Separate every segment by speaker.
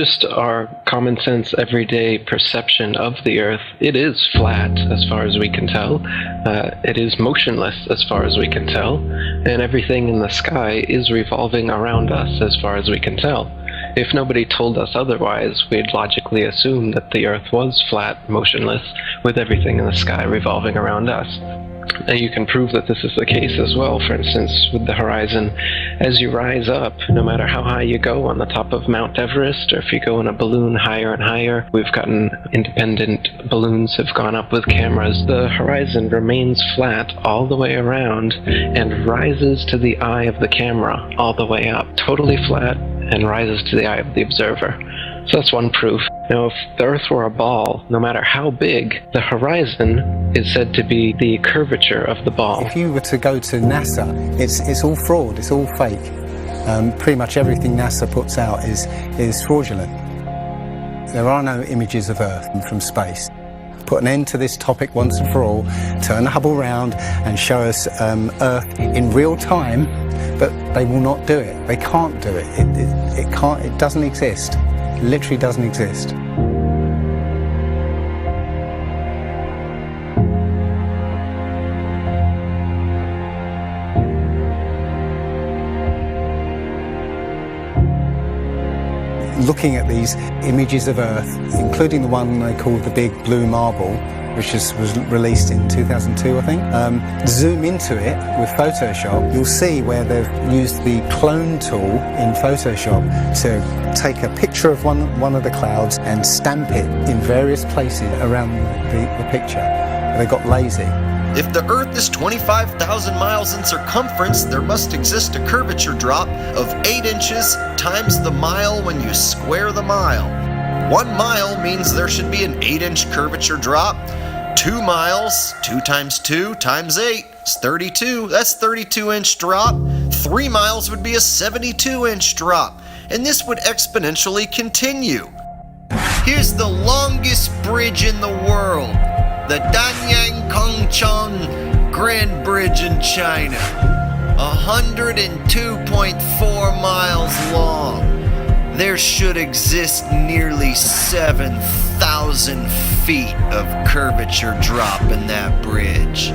Speaker 1: just our common sense, everyday perception of the Earth, it is flat as far as we can tell. It is motionless as far as we can tell. And everything in the sky is revolving around us as far as we can tell. If nobody told us otherwise, we'd logically assume that the Earth was flat, motionless, with everything in the sky revolving around us. And you can prove that this is the case as well, for instance, with the horizon. As you rise up, no matter how high you go on the top of Mount Everest, or if you go in a balloon higher and higher, we've gotten independent balloons have gone up with cameras. The horizon remains flat all the way around and rises to the eye of the camera all the way up. Totally flat and rises to the eye of the observer. So that's one proof. Now, if the Earth were a ball, no matter how big, the horizon is said to be the curvature of the ball.
Speaker 2: If you were to go to NASA, it's all fraud, it's all fake. Pretty much everything NASA puts out is fraudulent. There are no images of Earth from space. Put an end to this topic once and for all, turn the Hubble round and show us Earth in real time, but they will not do it. They can't do it. It doesn't exist. It literally doesn't exist. Looking at these images of Earth, including the one they call the Big Blue Marble, which was released in 2002, I think. Zoom into it with Photoshop, you'll see where they've used the clone tool in Photoshop to take a picture of one of the clouds and stamp it in various places around the picture. They got lazy.
Speaker 3: If the Earth is 25,000 miles in circumference, there must exist a curvature drop of 8 inches times the mile when you square the mile. 1 mile means there should be an 8-inch curvature drop. 2 miles, 2 times 2 times 8 is 32. That's 32-inch drop. 3 miles would be a 72-inch drop. And this would exponentially continue. Here's the longest bridge in the world. The Danyang Kongchong Grand Bridge in China, 102.4 miles long. There should exist nearly 7,000 feet of curvature drop in that bridge.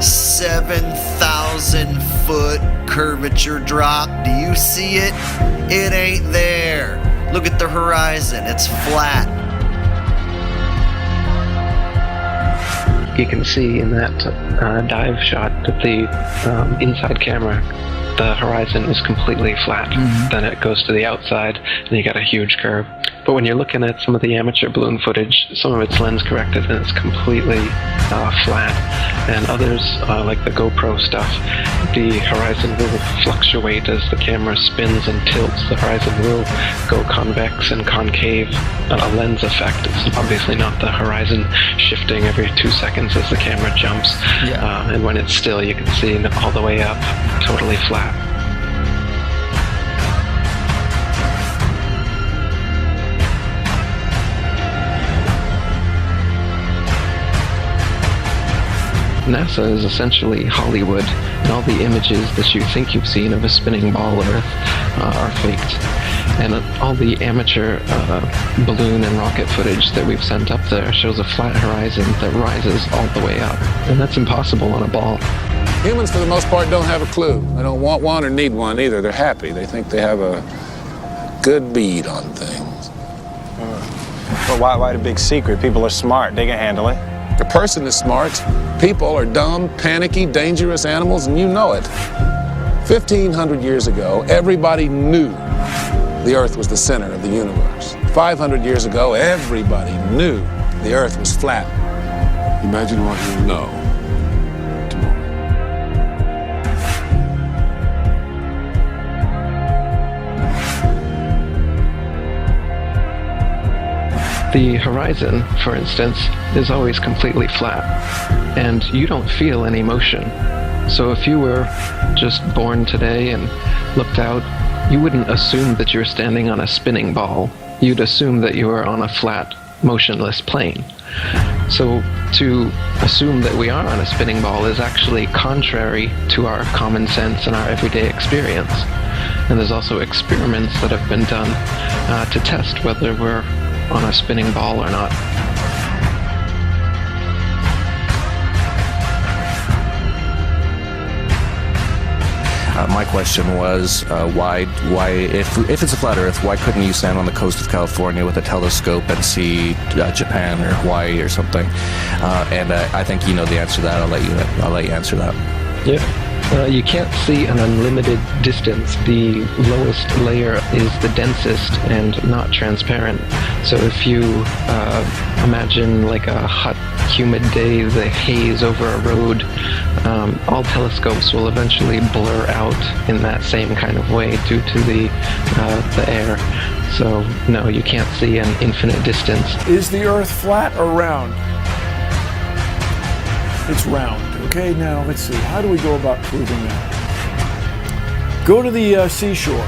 Speaker 3: 7,000 foot curvature drop. Do you see it? It ain't there. Look at the horizon. It's flat.
Speaker 1: You can see in that dive shot that the inside camera, the horizon is completely flat. Then it goes to the outside and you got a huge curve. But when you're looking at some of the amateur balloon footage, some of it's lens corrected and it's completely flat. And others, like the GoPro stuff, the horizon will fluctuate as the camera spins and tilts. The horizon will go convex and concave, a lens effect. It's obviously not the horizon shifting every 2 seconds as the camera jumps. Yeah. And when it's still, you can see all the way up, totally flat. NASA is essentially Hollywood, and all the images that you think you've seen of a spinning ball Earth are faked. And all the amateur balloon and rocket footage that we've sent up there shows a flat horizon that rises all the way up. And that's impossible on a ball.
Speaker 4: Humans, for the most part, don't have a clue. They don't want one or need one either. They're happy. They think they have a good bead on things.
Speaker 5: Well, why the big secret? People are smart. They can handle it.
Speaker 4: The person is smart. People are dumb, panicky, dangerous animals, and you know it. 1,500 years ago, everybody knew the Earth was the center of the universe. 500 years ago, everybody knew the Earth was flat.
Speaker 6: Imagine what you know tomorrow.
Speaker 1: The horizon, for instance, is always completely flat, and you don't feel any motion. So if you were just born today and looked out, you wouldn't assume that you're standing on a spinning ball. You'd assume that you were on a flat, motionless plane. So to assume that we are on a spinning ball is actually contrary to our common sense and our everyday experience. And there's also experiments that have been done to test whether we're on a spinning ball or not.
Speaker 7: My question was, why, if it's a flat Earth, why couldn't you stand on the coast of California with a telescope and see Japan or Hawaii or something? And I think you know the answer to that. I'll let you answer that.
Speaker 1: Yeah. You can't see an unlimited distance. The lowest layer is the densest and not transparent. So if you imagine like a hot, humid day, the haze over a road, all telescopes will eventually blur out in that same kind of way due to the air. So no, you can't see an infinite distance.
Speaker 8: Is the Earth flat or round? It's round. Okay, now let's see. How do we go about proving that? Go to the seashore.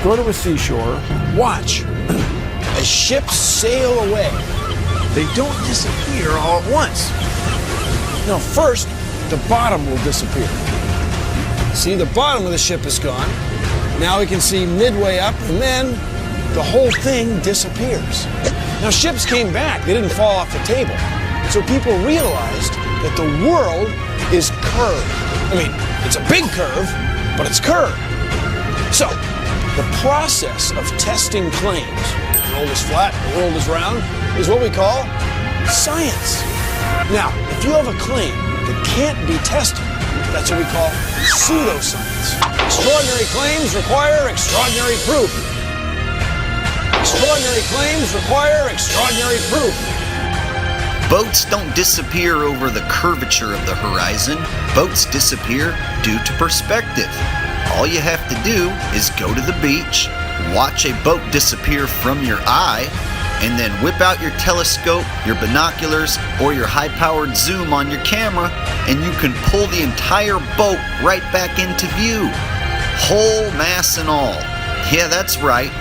Speaker 8: Go to a seashore.
Speaker 9: Watch as ships sail away. They don't disappear all at once. No, first, the bottom will disappear. See, the bottom of the ship is gone. Now we can see midway up, and then the whole thing disappears. Now, ships came back. They didn't fall off the table. So people realized that the world is curved. I mean, it's a big curve, but it's curved. So, the process of testing claims, the world is flat, the world is round, is what we call science. Now, if you have a claim that can't be tested, that's what we call pseudoscience. Extraordinary claims require extraordinary proof. Extraordinary claims require extraordinary proof.
Speaker 3: Boats don't disappear over the curvature of the horizon. Boats disappear due to perspective. All you have to do is go to the beach, watch a boat disappear from your eye, and then whip out your telescope, your binoculars, or your high-powered zoom on your camera, and you can pull the entire boat right back into view. Whole mass and all. Yeah, that's right.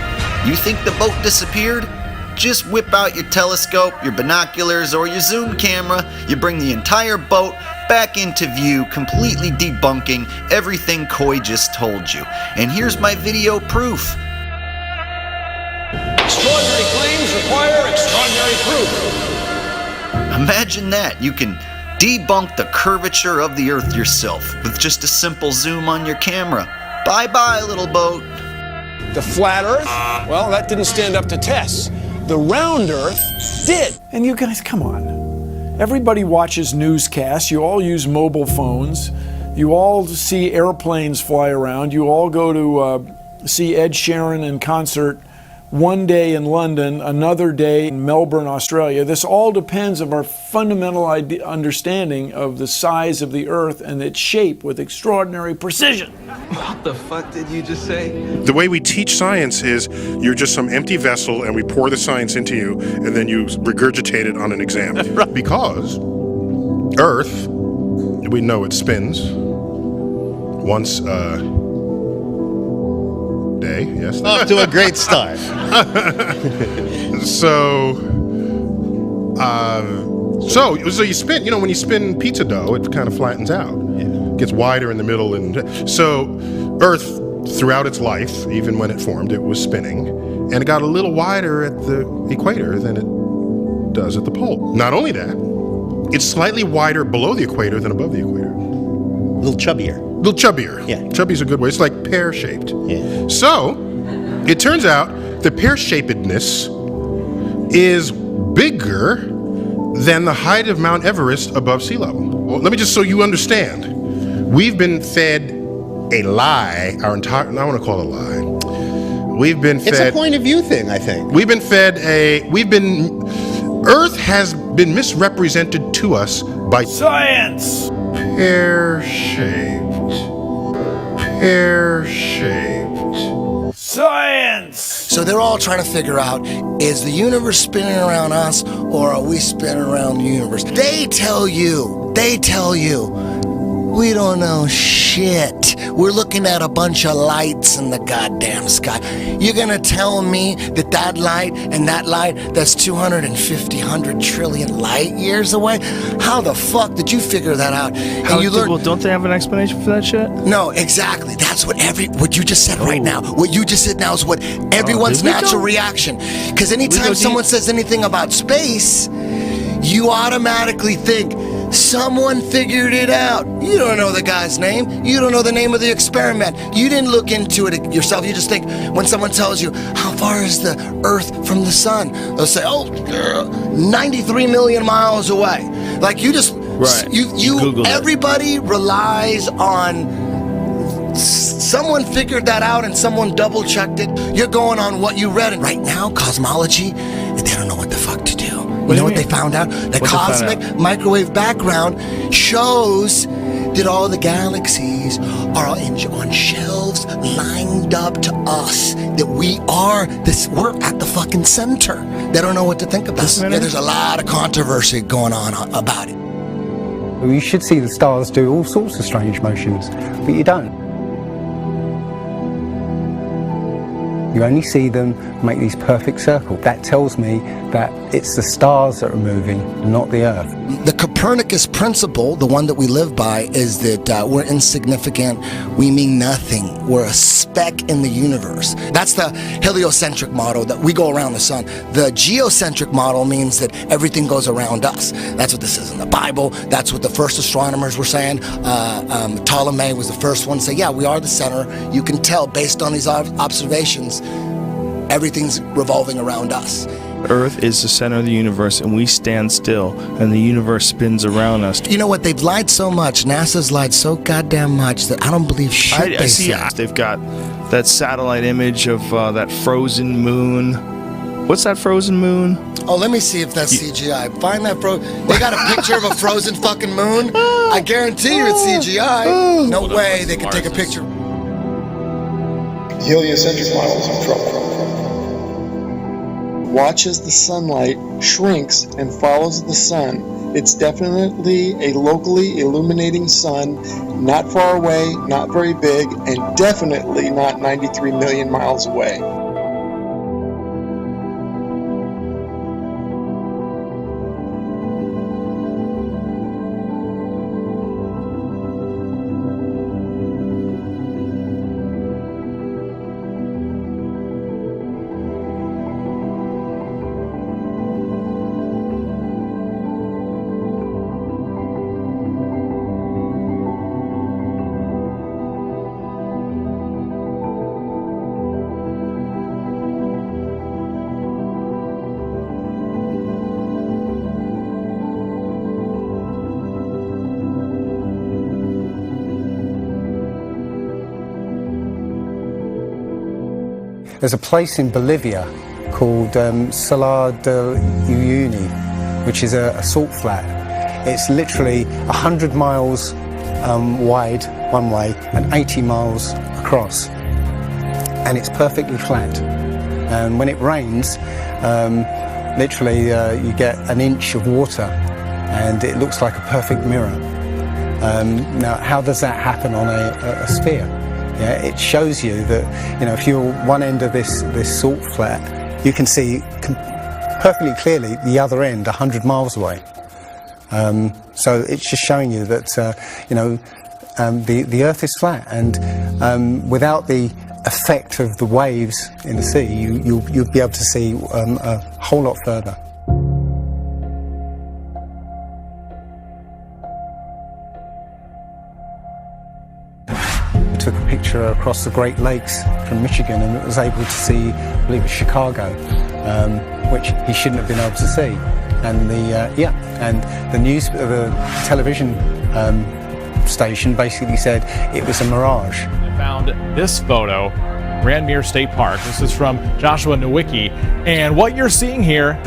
Speaker 3: You think the boat disappeared? Just whip out your telescope, your binoculars, or your zoom camera. You bring the entire boat back into view, completely debunking everything Coy just told you. And here's my video proof.
Speaker 9: Extraordinary claims require extraordinary proof.
Speaker 3: Imagine that. You can debunk the curvature of the Earth yourself with just a simple zoom on your camera. Bye-bye, little boat.
Speaker 9: The flat Earth? Well, that didn't stand up to tests. The round Earth did.
Speaker 8: And you guys, come on. Everybody watches newscasts. You all use mobile phones. You all see airplanes fly around. You all go to see Ed Sheeran in concert one day in London, another day in Melbourne, Australia. This all depends on our fundamental understanding of the size of the Earth and its shape with extraordinary precision.
Speaker 10: What the fuck did you just say?
Speaker 11: The way we teach science is you're just some empty vessel and we pour the science into you and then you regurgitate it on an exam. Because Earth, we know it spins once a day, yes.
Speaker 12: Off to a great start.
Speaker 11: So you spin, you know, when you spin pizza dough, it kind of flattens out. It gets wider in the middle. And so Earth, throughout its life, even when it formed, it was spinning. And it got a little wider at the equator than it does at the pole. Not only that, it's slightly wider below the equator than above the equator.
Speaker 12: A little chubbier.
Speaker 11: A little chubbier.
Speaker 12: Yeah.
Speaker 11: Chubby's a good way. It's like pear-shaped.
Speaker 12: Yeah.
Speaker 11: So, it turns out the pear-shapedness is bigger than the height of Mount Everest above sea level. Well, let me just so you understand. We've been fed a lie our entire, I want to call it a lie. We've been fed.
Speaker 12: It's a point of view thing, I think.
Speaker 11: We've been fed Earth has been misrepresented to us by
Speaker 8: science.
Speaker 11: Pear-shaped.
Speaker 8: Science!
Speaker 13: So they're all trying to figure out, is the universe spinning around us or are we spinning around the universe? They tell you We don't know shit. We're looking at a bunch of lights in the goddamn sky. You're gonna tell me that that light and that light, that's 250, 100 trillion light years away? How the fuck did you figure that out? And you learn.
Speaker 14: Well, don't they have an explanation for that shit?
Speaker 13: No, exactly. That's what you just said right now. What you just said now is what everyone's natural reaction. Because anytime someone says anything about space, you automatically think, someone figured it out. You don't know the guy's name. You don't know the name of the experiment. You didn't look into it yourself. You just think when someone tells you, how far is the Earth from the sun? They'll say, 93 million miles away. Like you just, everybody relies on someone figured that out and someone double checked it. You're going on what you read. And right now, cosmology, they don't know what the fuck to do. You know what they found out? The cosmic microwave background shows that all the galaxies are on shelves lined up to us. That we're at the fucking center. They don't know what to think about. Yeah, there's a lot of controversy going on about it.
Speaker 2: You should see the stars do all sorts of strange motions, but you don't. You only see them make these perfect circles. That tells me that it's the stars that are moving, not the Earth.
Speaker 13: The Copernicus principle, the one that we live by, is that we're insignificant, we mean nothing, we're a speck in the universe. That's the heliocentric model, that we go around the sun. The geocentric model means that everything goes around us. That's what this is in the Bible. That's what the first astronomers were saying. Ptolemy was the first one to say, yeah, we are the center. You can tell based on these observations, everything's revolving around us.
Speaker 14: Earth is the center of the universe, and we stand still, and the universe spins around us.
Speaker 13: You know what? They've lied so much. NASA's lied so goddamn much that I don't believe shit they say.
Speaker 14: They've got that satellite image of that frozen moon. What's that frozen moon?
Speaker 13: Oh, let me see if that's CGI. Find that They got a picture of a frozen fucking moon? I guarantee you it's CGI. No way they could take a picture.
Speaker 15: The heliocentric model is in trouble. Watch as the sunlight shrinks and follows the sun. It's definitely a locally illuminating sun, not far away, not very big, and definitely not 93 million miles away.
Speaker 2: There's a place in Bolivia called Salar de Uyuni, which is a salt flat. It's literally 100 miles wide one way and 80 miles across, and it's perfectly flat. And when it rains, literally you get an inch of water, and it looks like a perfect mirror. Now, how does that happen on a sphere? Yeah, it shows you that, if you're one end of this salt flat, you can see perfectly clearly the other end 100 miles away. So it's just showing you that, the Earth is flat, and without the effect of the waves in the sea, you'll be able to see a whole lot further. Took a picture across the Great Lakes from Michigan, and it was able to see, I believe it's Chicago, which he shouldn't have been able to see. And the television station basically said it was a mirage.
Speaker 16: I found this photo, Grandmere State Park. This is from Joshua Nowicki, and what you're seeing here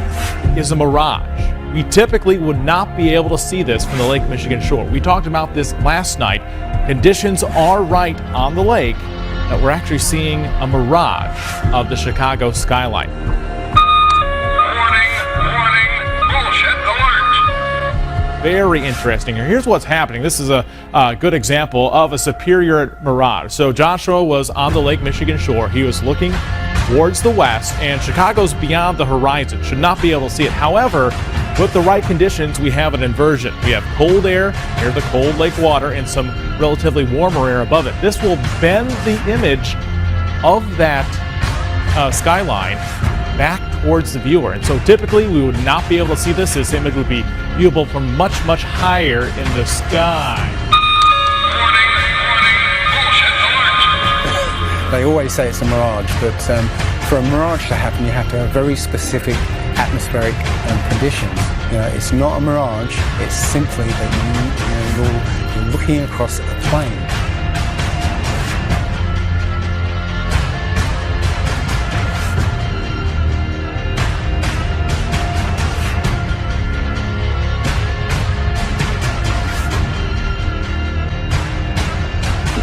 Speaker 16: is a mirage. We typically would not be able to see this from the Lake Michigan shore. We talked about this last night. Conditions are right on the lake that we're actually seeing a mirage of the Chicago skyline.
Speaker 17: Warning, bullshit alert.
Speaker 16: very interesting here. Here's what's happening. This is a good example of a superior mirage. So Joshua was on the Lake Michigan shore. He was looking towards the west, and Chicago's beyond the horizon. Should not be able to see it. However, with the right conditions, we have an inversion. We have cold air near the cold lake water and some relatively warmer air above it. This will bend the image of that skyline back towards the viewer. And so typically we would not be able to see this. This image would be viewable from much, much higher in the sky.
Speaker 2: They always say it's a mirage, but for a mirage to happen, you have to have very specific atmospheric conditions. It's not a mirage. It's simply that you're looking across a plain.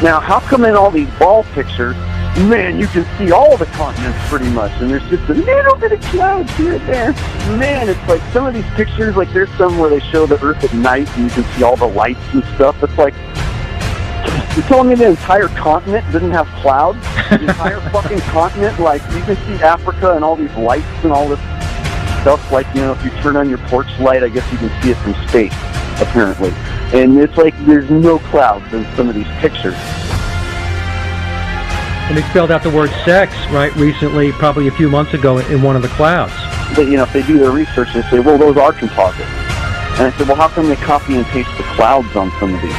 Speaker 17: Now, how come in all these ball pictures, man, you can see all the continents pretty much, and there's just a little bit of clouds here and there. Man, it's like some of these pictures, like there's some where they show the Earth at night and you can see all the lights and stuff. It's like, you're telling me the entire continent didn't have clouds? The entire fucking continent, like you can see Africa and all these lights and all this stuff. Like, if you turn on your porch light, I guess you can see it from space, apparently. And it's like there's no clouds in some of these pictures.
Speaker 18: And they spelled out the word sex, right, recently, probably a few months ago in one of the clouds.
Speaker 17: But, if they do their research, they say, well, those are composites. And I said, well, how come they copy and paste the clouds on some of these?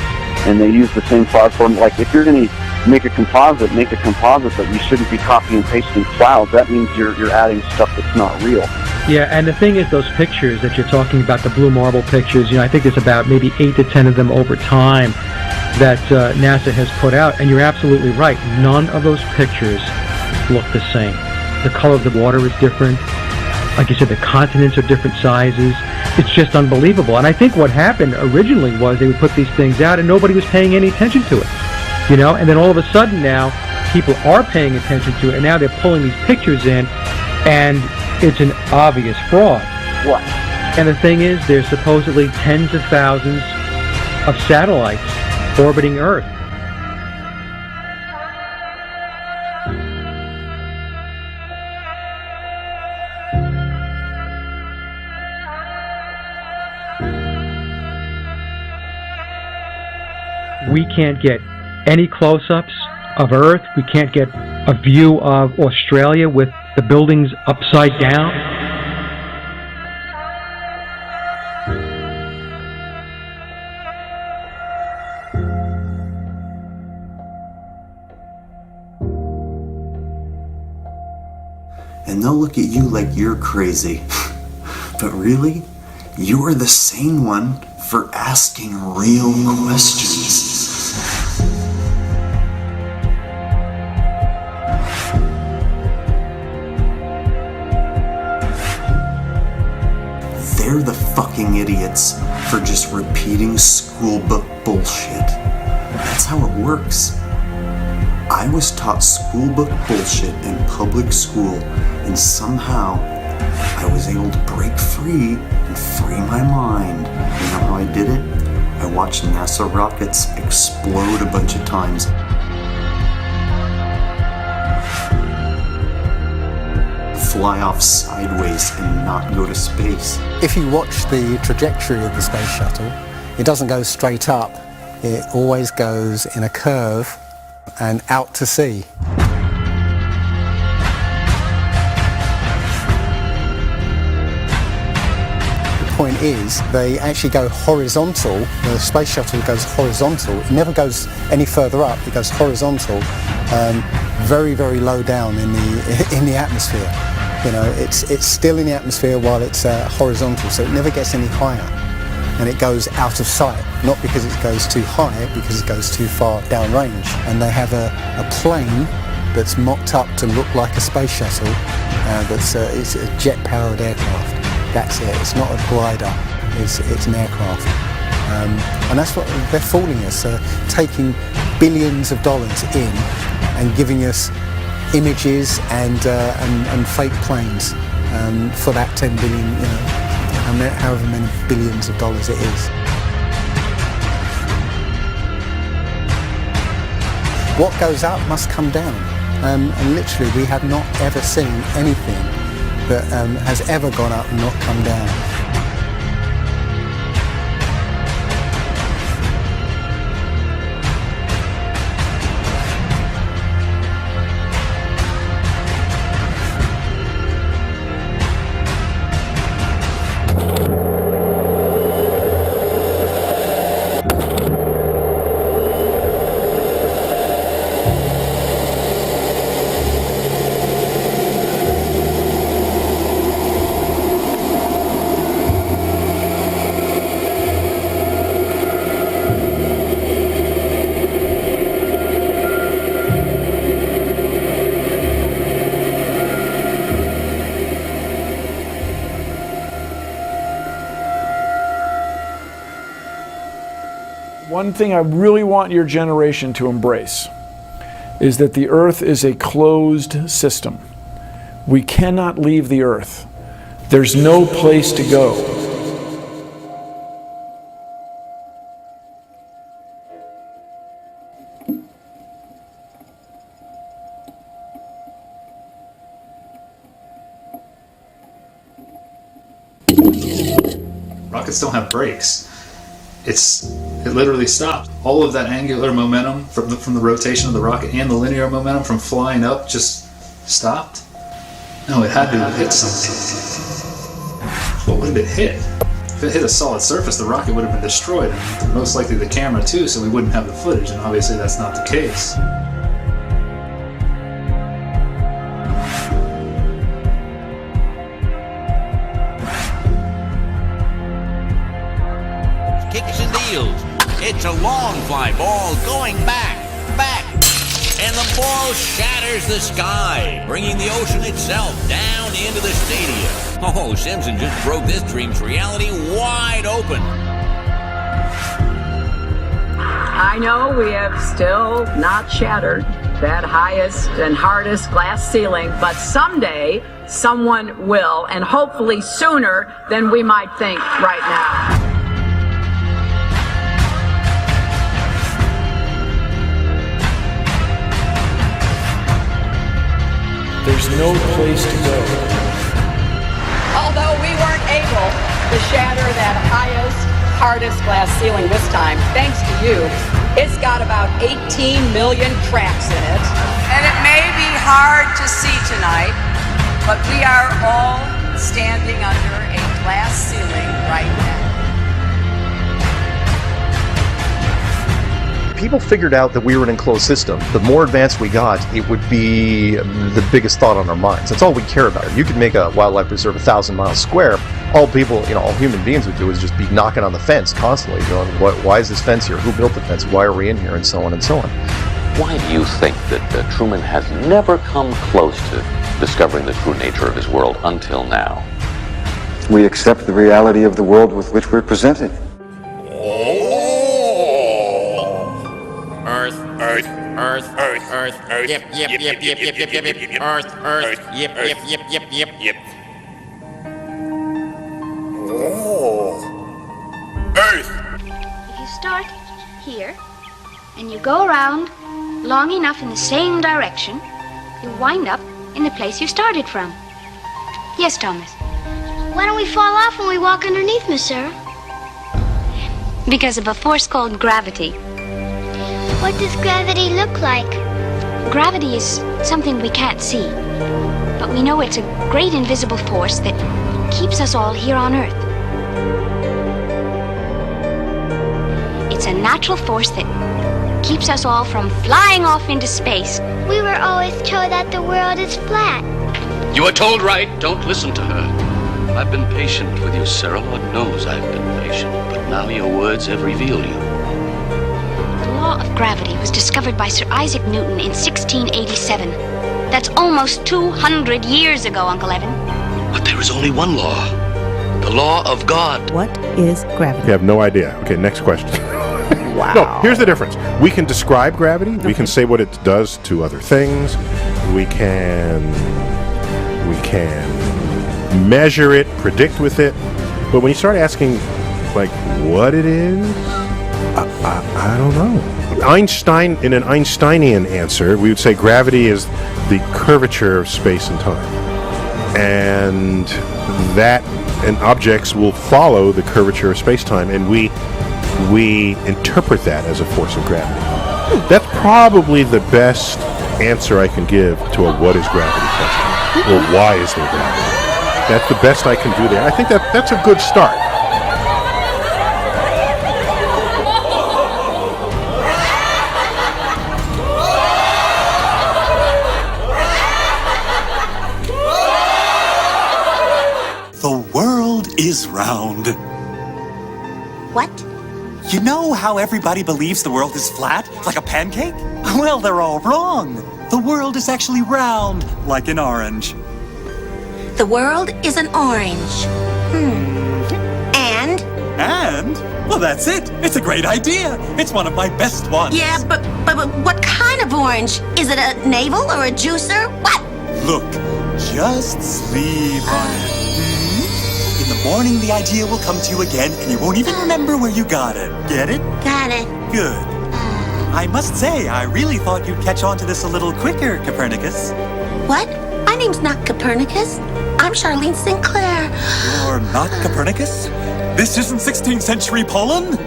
Speaker 17: And they use the same cloud form. Like, if you're going to make a composite, but you shouldn't be copying and pasting clouds. That means you're adding stuff that's not real.
Speaker 18: Yeah, and the thing is, those pictures that you're talking about, the blue marble pictures, I think there's about maybe 8 to 10 of them over time that NASA has put out, and you're absolutely right. None of those pictures look the same. The color of the water is different. Like you said, the continents are different sizes. It's just unbelievable. And I think what happened originally was they would put these things out and nobody was paying any attention to it. And then all of a sudden now, people are paying attention to it, and now they're pulling these pictures in, and it's an obvious fraud.
Speaker 17: What?
Speaker 18: And the thing is, there's supposedly tens of thousands of satellites orbiting Earth. We can't get any close-ups of Earth. We can't get a view of Australia with the buildings upside down.
Speaker 19: And they'll look at you like you're crazy. But really, you're the sane one for asking real questions. They're the fucking idiots for just repeating school book bullshit. That's how it works. I was taught school book bullshit in public school, and somehow I was able to break free and free my mind. You know how I did it? I watched NASA rockets explode a bunch of times. Fly off sideways and not go to space.
Speaker 2: If you watch the trajectory of the space shuttle, it doesn't go straight up. It always goes in a curve and out to sea. The point is, they actually go horizontal. The space shuttle goes horizontal. It never goes any further up. It goes horizontal, very, very low down in the atmosphere. It's still in the atmosphere while it's horizontal, so it never gets any higher. And it goes out of sight, not because it goes too high, because it goes too far downrange. And they have a plane that's mocked up to look like a space shuttle. It's a jet-powered aircraft. That's it. It's not a glider. It's an aircraft. And that's what they're fooling us, taking billions of dollars in and giving us images and fake planes for that 10 billion however many billions of dollars it is. What goes up must come down, and literally we have not ever seen anything that has ever gone up and not come down.
Speaker 8: One thing I really want your generation to embrace is that the Earth is a closed system. We cannot leave the Earth. There's no place to go.
Speaker 20: Rockets don't have brakes. It literally stopped. All of that angular momentum from the rotation of the rocket and the linear momentum from flying up just stopped. No, it had to have hit something. But what did it hit? If it hit a solid surface, the rocket would have been destroyed, and most likely the camera too, so we wouldn't have the footage, and obviously that's not the case.
Speaker 21: Kicks and deals. It's a long fly ball going back, and the ball shatters the sky, bringing the ocean itself down into the stadium. Oh, Simpson just broke this dream's reality wide open.
Speaker 22: I know we have still not shattered that highest and hardest glass ceiling, but someday someone will, and hopefully sooner than we might think right now.
Speaker 8: There's no place to go.
Speaker 22: Although we weren't able to shatter that highest, hardest glass ceiling this time, thanks to you, it's got about 18 million cracks in it. And it may be hard to see tonight, but we are all standing under a glass ceiling right now.
Speaker 23: People figured out that we were an enclosed system. The more advanced we got, it would be the biggest thought on our minds. That's all we care about. You could make a wildlife reserve 1,000 miles square. All people, all human beings would do is just be knocking on the fence constantly, going, why is this fence here? Who built the fence? Why are we in here? And so on and so on.
Speaker 24: Why do you think that Truman has never come close to discovering the true nature of his world until now?
Speaker 25: We accept the reality of the world with which we're presented.
Speaker 21: Earth. Yep. Earth. Yep.
Speaker 25: Oh.
Speaker 26: Earth. If you start here and you go around long enough in the same direction, you wind up in the place you started from. Yes, Thomas.
Speaker 27: Why don't we fall off when we walk underneath, Miss Sarah?
Speaker 26: Because of a force called gravity.
Speaker 27: What does gravity look like?
Speaker 26: Gravity is something we can't see, but we know it's a great invisible force that keeps us all here on Earth. It's a natural force that keeps us all from flying off into space.
Speaker 27: We were always told that the world is flat.
Speaker 28: You are told right. Don't listen to her. I've been patient with you, Sarah. Lord knows I've been patient, but now your words have revealed you.
Speaker 26: The law of gravity was discovered by Sir Isaac Newton in 1687. That's almost 200 years ago, Uncle Evan.
Speaker 28: But there is only one law. The law of God.
Speaker 29: What is gravity?
Speaker 11: You have no idea. Okay, next question.
Speaker 29: Wow.
Speaker 11: No, here's the difference. We can describe gravity. Okay. We can say what it does to other things. We can measure it, predict with it. But when you start asking, like, what it is, I don't know. Einstein, in an Einsteinian answer, we would say gravity is the curvature of space and time. And objects will follow the curvature of space-time, and we interpret that as a force of gravity. That's probably the best answer I can give to a what is gravity question, or why is there gravity. That's the best I can do there. I think that's a good start.
Speaker 1: The world is round.
Speaker 3: What?
Speaker 1: You know how everybody believes the world is flat, like a pancake? Well, they're all wrong. The world is actually round, like an orange.
Speaker 3: The world is an orange. And?
Speaker 1: And? Well, that's it. It's a great idea. It's one of my best ones.
Speaker 3: Yeah, but what kind of orange? Is it a navel or a juicer? What?
Speaker 1: Look, just sleep on it. In the morning, the idea will come to you again, and you won't even remember where you got it. Get it?
Speaker 3: Got it.
Speaker 1: Good. I must say, I really thought you'd catch on to this a little quicker, Copernicus.
Speaker 3: What? My name's not Copernicus. I'm Charlene Sinclair.
Speaker 1: You're not Copernicus? This isn't 16th century Poland?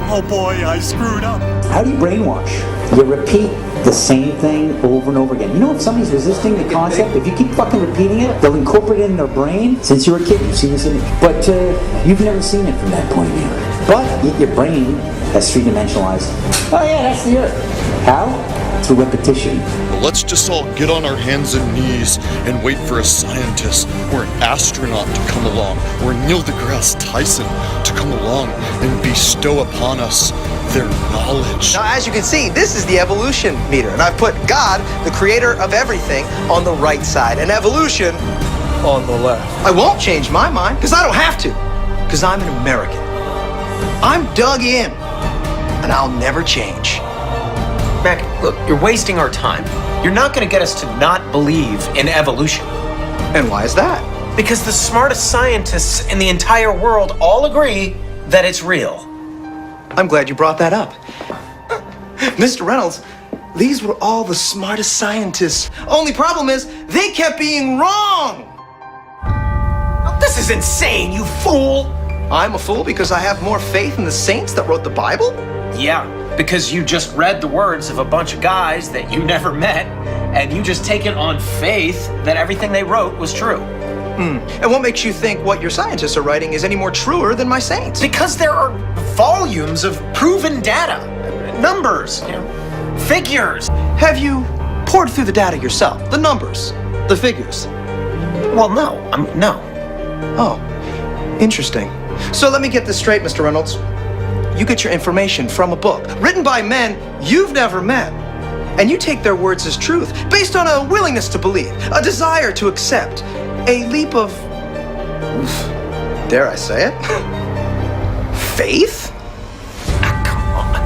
Speaker 1: Oh boy, I screwed up.
Speaker 4: How do you brainwash? You repeat the same thing over and over again. You know, if somebody's resisting the concept, if you keep fucking repeating it, they'll incorporate it in their brain. Since you were a kid, you've seen this image. But you've never seen it from that point of view. But your brain has three-dimensionalized. Oh yeah, that's the Earth. How? Through repetition.
Speaker 5: Well, let's just all get on our hands and knees and wait for a scientist or an astronaut to come along, or Neil deGrasse Tyson to come along and bestow upon us their knowledge.
Speaker 6: Now, as you can see, this is the evolution meter, and I've put God, the creator of everything, on the right side, and evolution on the left. I won't change my mind, because I don't have to, because I'm an American. I'm dug in, and I'll never change.
Speaker 7: Mac, look, you're wasting our time. You're not going to get us to not believe in evolution.
Speaker 6: And why is that?
Speaker 7: Because the smartest scientists in the entire world all agree that it's real.
Speaker 6: I'm glad you brought that up. Mr. Reynolds, these were all the smartest scientists. Only problem is, they kept being wrong!
Speaker 7: Oh, this is insane, you fool!
Speaker 6: I'm a fool because I have more faith in the saints that wrote the Bible?
Speaker 7: Yeah, because you just read the words of a bunch of guys that you never met, and you just take it on faith that everything they wrote was true.
Speaker 6: And what makes you think what your scientists are writing is any more truer than my saints?
Speaker 7: Because there are volumes of proven data, numbers, figures.
Speaker 6: Have you poured through the data yourself? The numbers, the figures?
Speaker 7: Well, no. No.
Speaker 6: Oh, interesting. So let me get this straight, Mr. Reynolds. You get your information from a book written by men you've never met, and you take their words as truth based on a willingness to believe, a desire to accept, a leap of, dare I say it, faith?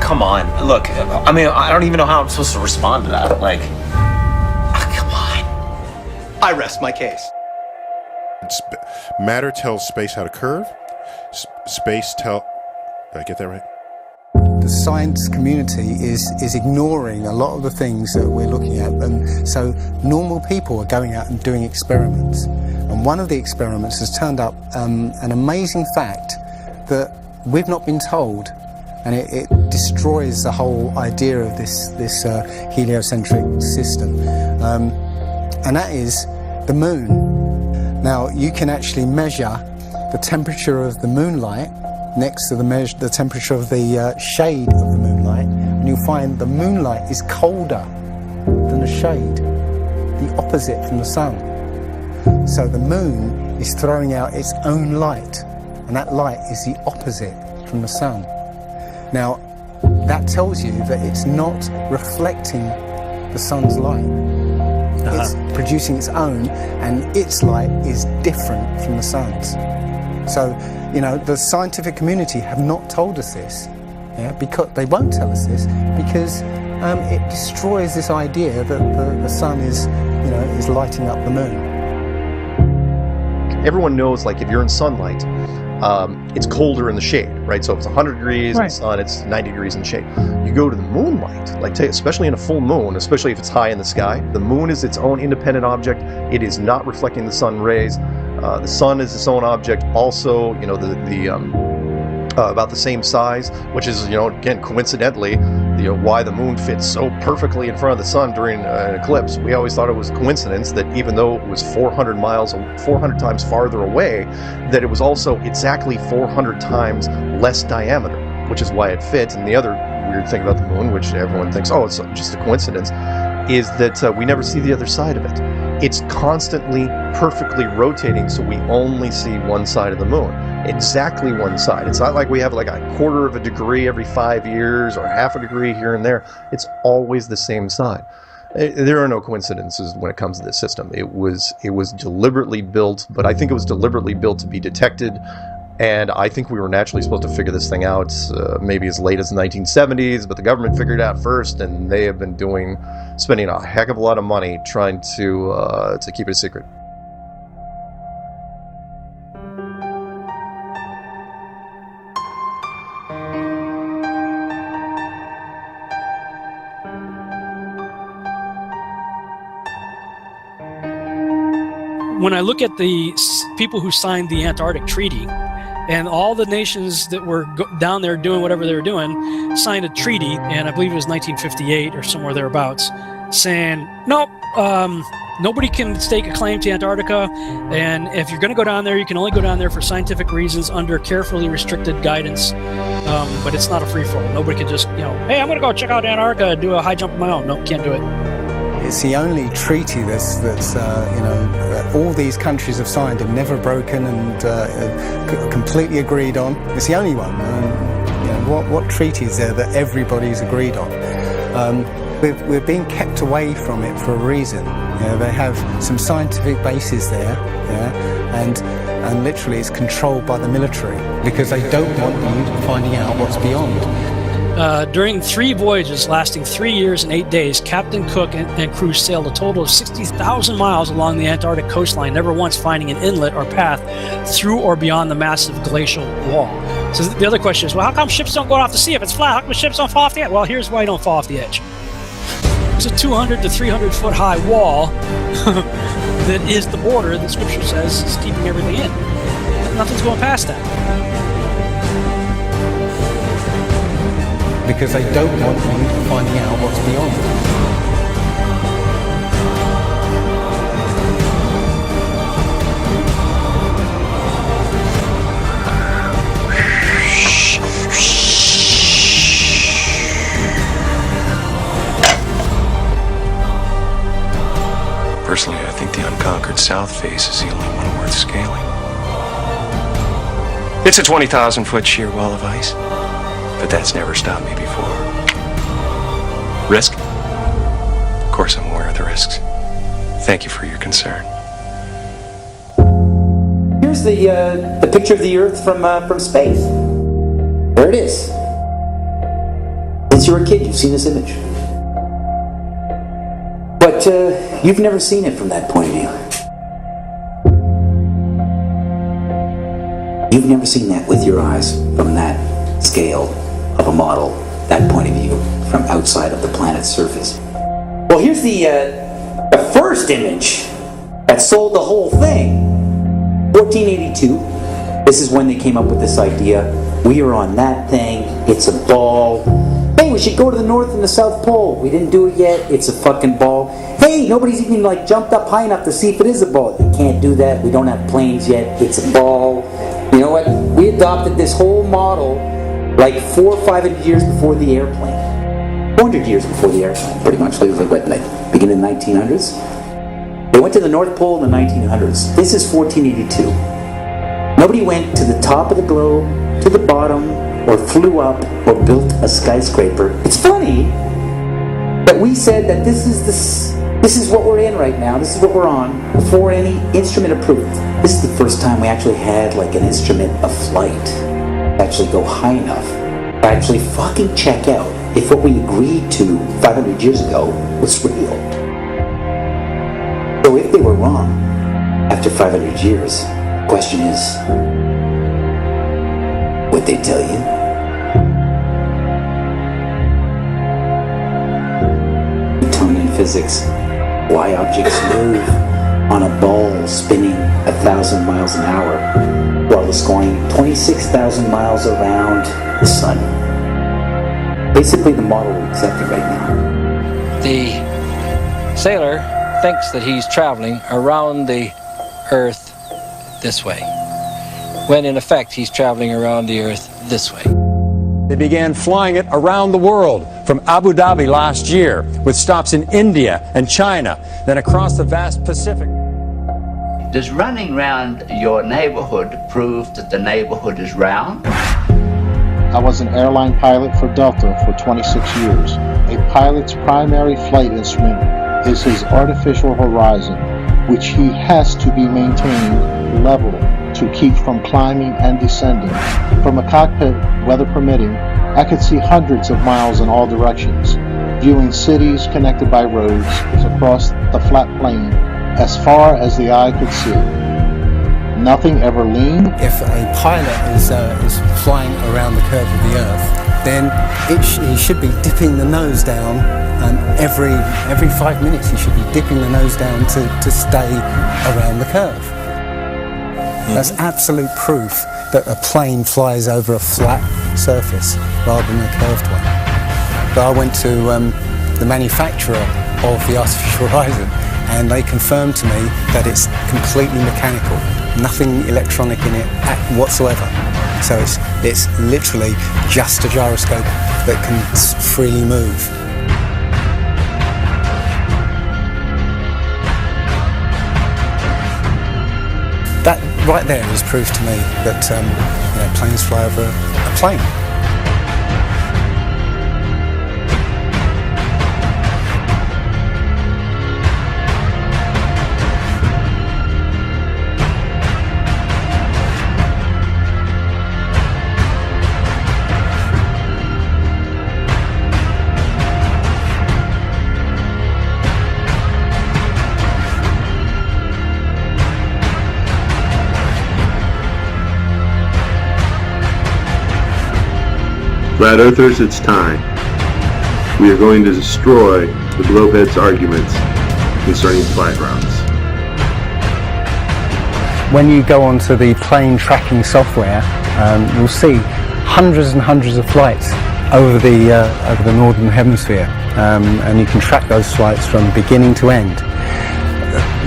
Speaker 7: Come on. Look, I mean, I don't even know how I'm supposed to respond to that. Like, come on.
Speaker 6: I rest my case.
Speaker 11: Matter tells space how to curve. Space tell... Did I get that right?
Speaker 2: The science community is ignoring a lot of the things that we're looking at, and so normal people are going out and doing experiments. And one of the experiments has turned up an amazing fact that we've not been told, and it destroys the whole idea of this heliocentric system, and that is the moon. Now, you can actually measure the temperature of the moonlight next to the temperature of the shade of the moonlight, and you'll find the moonlight is colder than the shade, the opposite from the sun. So the moon is throwing out its own light, and that light is the opposite from the sun. Now, that tells you that it's not reflecting the sun's light. It's producing its own, and its light is different from the sun's. So, you know, the scientific community have not told us this, because they won't tell us this, because it destroys this idea that the sun is lighting up the moon.
Speaker 23: everyone knows, like, if you're in sunlight, it's colder in the shade, right? So if it's 100 degrees in the sun, it's 90 degrees in the shade. You go to the moonlight, like especially in a full moon, especially if it's high in the sky, the moon is its own independent object. It is not reflecting the sun rays. The sun is its own object. Also, you know, about the same size, which is, you know, again, coincidentally, you know, why the moon fits so perfectly in front of the sun during an eclipse. We always thought it was a coincidence that even though it was 400 times farther away, that it was also exactly 400 times less diameter, which is why it fits. And the other weird thing about the moon, which everyone thinks, oh, it's just a coincidence, is that we never see the other side of it. It's constantly perfectly rotating, so we only see one side of the moon. Exactly one side. It's not like we have like a quarter of a degree every 5 years or half a degree here and there. It's always the same side. There are no coincidences when it comes to this system. It was deliberately built, but I think it was deliberately built to be detected. And I think we were naturally supposed to figure this thing out maybe as late as the 1970s, but the government figured it out first, and they have been spending a heck of a lot of money trying to keep it a secret.
Speaker 9: When I look at the people who signed the Antarctic Treaty, and all the nations that were down there doing whatever they were doing signed a treaty, and I believe it was 1958 or somewhere thereabouts, saying, nope, nobody can stake a claim to Antarctica, and if you're going to go down there, you can only go down there for scientific reasons under carefully restricted guidance, but it's not a free-for-all. Nobody can just, you know, hey, I'm going to go check out Antarctica and do a high jump of my own. Nope, can't do it.
Speaker 2: It's the only treaty that's you know, all these countries have signed and never broken and completely agreed on. It's the only one. You know, what treaty is there that everybody's agreed on? We're being kept away from it for a reason. You know, they have some scientific bases there, and literally it's controlled by the military because they don't want you finding out what's beyond.
Speaker 9: During 3 voyages lasting 3 years and 8 days, Captain Cook and crew sailed a total of 60,000 miles along the Antarctic coastline, never once finding an inlet or path through or beyond the massive glacial wall. So the other question is, well, how come ships don't go off the sea if it's flat? How come ships don't fall off the edge? Well, here's why you don't fall off the edge. There's a 200 to 300 foot high wall that is the border that Scripture says is keeping everything in. Nothing's going past that.
Speaker 2: Because they don't want you finding out what's beyond.
Speaker 10: Personally, I think the unconquered south face is the only one worth scaling. It's a 20,000 foot sheer wall of ice. But that's never stopped me before. Risk? Of course I'm aware of the risks. Thank you for your concern.
Speaker 4: Here's the picture of the Earth from space. There it is. Since you were a kid, you've seen this image. But you've never seen it from that point of view. You've never seen that with your eyes from that scale of a model, that point of view, from outside of the planet's surface. Well, here's the first image that sold the whole thing. 1482. This is when they came up with this idea. We are on that thing. It's a ball. Hey, we should go to the North and the South Pole. We didn't do it yet. It's a fucking ball. Hey, nobody's even like jumped up high enough to see if it is a ball. You can't do that. We don't have planes yet. It's a ball. You know what? We adopted this whole model like 400 or 500 years before the airplane. 400 years before the airplane, pretty much. It was like, what, like beginning of the 1900s? They went to the North Pole in the 1900s. This is 1482. Nobody went to the top of the globe, to the bottom, or flew up, or built a skyscraper. It's funny that we said that this is what we're in right now. This is what we're on before any instrument approved. This is the first time we actually had like an instrument of flight. Actually go high enough to actually fucking check out if what we agreed to 500 years ago was real. So if they were wrong after 500 years, Question is, would they tell you? Newtonian physics. Why objects move on a ball spinning 1,000 miles an hour while it's going 26,000 miles around the sun. Basically the model we accepted right now.
Speaker 12: The sailor thinks that he's traveling around the Earth this way, when in effect he's traveling around the Earth this way.
Speaker 13: They began flying it around the world, from Abu Dhabi last year, with stops in India and China, then across the vast Pacific.
Speaker 14: Does running round your neighborhood prove that the neighborhood is round?
Speaker 15: I was an airline pilot for Delta for 26 years. A pilot's primary flight instrument is his artificial horizon, which he has to be maintained level to keep from climbing and descending. From a cockpit, weather permitting, I could see hundreds of miles in all directions, viewing cities connected by roads across the flat plain as far as the eye could see. Nothing ever leaned.
Speaker 2: If a pilot is flying around the curve of the Earth, then he should be dipping the nose down, and every 5 minutes he should be dipping the nose down to stay around the curve. That's absolute proof that a plane flies over a flat surface rather than a curved one. But I went to the manufacturer of the artificial horizon, and they confirmed to me that it's completely mechanical, nothing electronic in it whatsoever. So it's literally just a gyroscope that can freely move. That right there is proof to me that planes fly over a plane.
Speaker 16: Flat Earthers, it's time. We are going to destroy the Globeheads' arguments concerning flight routes.
Speaker 2: When you go onto the plane tracking software, you'll see hundreds and hundreds of flights over the northern hemisphere, and you can track those flights from beginning to end.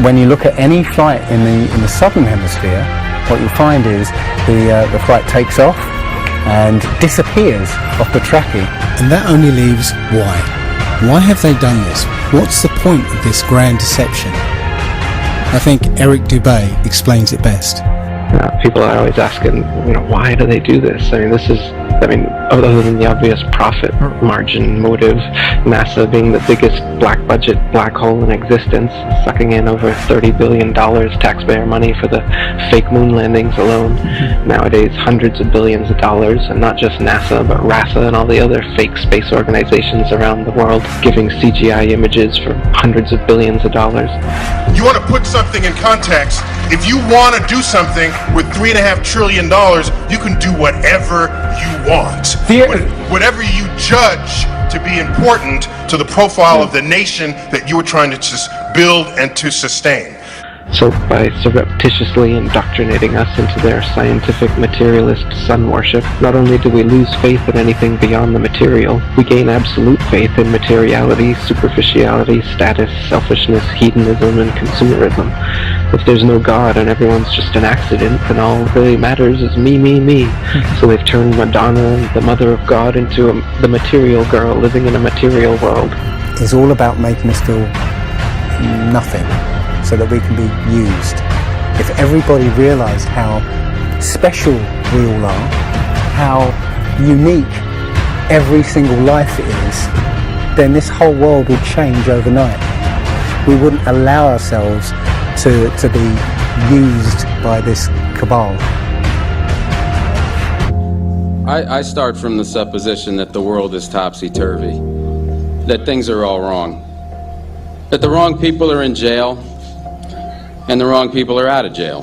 Speaker 2: When you look at any flight in the southern hemisphere, what you'll find is the flight takes off and disappears off the tracking.
Speaker 17: And that only leaves why. Why have they done this? What's the point of this grand deception? I think Eric Dubay explains it best.
Speaker 18: People are always asking, why do they do this? Other than the obvious profit margin motive, NASA being the biggest black budget black hole in existence, sucking in over $30 billion taxpayer money for the fake moon landings alone. Nowadays, hundreds of billions of dollars, and not just NASA, but RASA and all the other fake space organizations around the world, giving CGI images for hundreds of billions of dollars.
Speaker 11: You want to put something in context. If you want to do something with $3.5 trillion, you can do whatever you want. Whatever you judge to be important to the profile of the nation that you are trying to just build and to sustain.
Speaker 18: So by surreptitiously indoctrinating us into their scientific materialist sun worship, not only do we lose faith in anything beyond the material, we gain absolute faith in materiality, superficiality, status, selfishness, hedonism, and consumerism. If there's no God and everyone's just an accident, then all that really matters is me, me, me. So they've turned Madonna, the mother of God, into the material girl living in a material world.
Speaker 2: It's all about making us feel nothing, so that we can be used. If everybody realised how special we all are, how unique every single life is, then this whole world would change overnight. We wouldn't allow ourselves to be used by this cabal.
Speaker 19: I start from the supposition that the world is topsy-turvy, that things are all wrong, that the wrong people are in jail, and the wrong people are out of jail.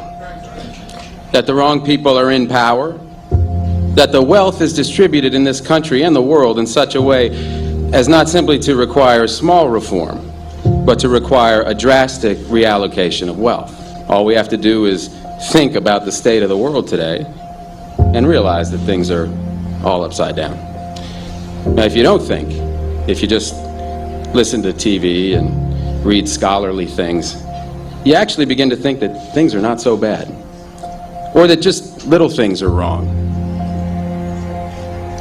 Speaker 19: that the wrong people are in power, that the wealth is distributed in this country and the world in such a way as not simply to require small reform, but to require a drastic reallocation of wealth. All we have to do is think about the state of the world today and realize that things are all upside down. Now, if you don't think, if you just listen to TV and read scholarly things, you actually begin to think that things are not so bad, or that just little things are wrong.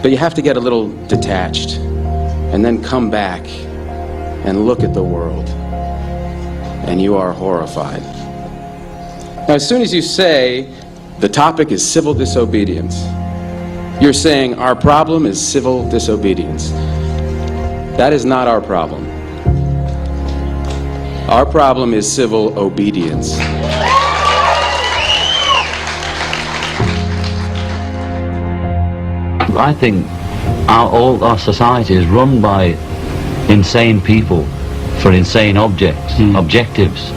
Speaker 19: But you have to get a little detached and then come back and look at the world, and you are horrified. Now, as soon as you say the topic is civil disobedience, you're saying our problem is civil disobedience. That is not our problem. Our problem is civil obedience.
Speaker 8: I think all our society is run by insane people for insane objectives.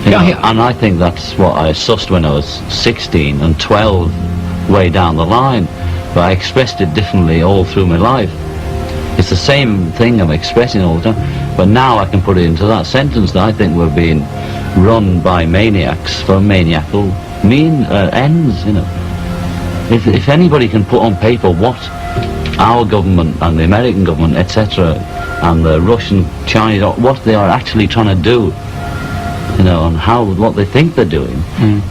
Speaker 8: You know, and I think that's what I sussed when I was 16 and 12 way down the line, but I expressed it differently all through my life. It's the same thing I'm expressing all the time, but now I can put it into that sentence that I think we're being run by maniacs for maniacal ends, you know. If anybody can put on paper what our government and the American government, etc., and the Russian, Chinese, what they are actually trying to do, you know, and what they think they're doing,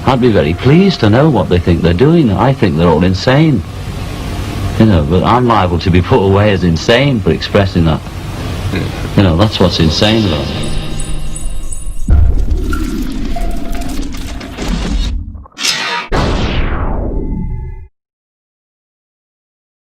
Speaker 8: I'd be very pleased to know what they think they're doing. I think they're all insane, you know, but I'm liable to be put away as insane for expressing that. You know, that's what's insane about it.